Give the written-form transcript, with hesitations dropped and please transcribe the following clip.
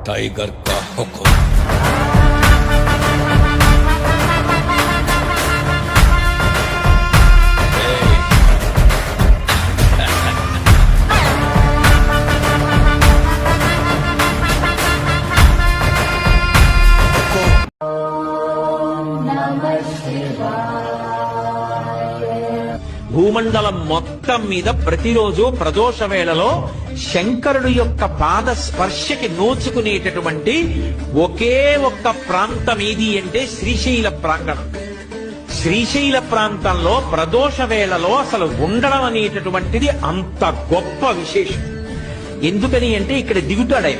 Tiger का हुक्म। భూమండలం మొత్తం మీద ప్రతిరోజు ప్రదోష వేళలో శంకరుడు యొక్క పాద స్పర్శకి నోచుకునేటటువంటి ఒకే ఒక్క ప్రాంతం ఏది అంటే శ్రీశైల ప్రాంగణం. శ్రీశైల ప్రాంతంలో ప్రదోష వేళలో అసలు ఉండడం అనేటటువంటిది అంత గొప్ప విశేషం. ఎందుకని అంటే ఇక్కడ దిగుతాడు ఆయన.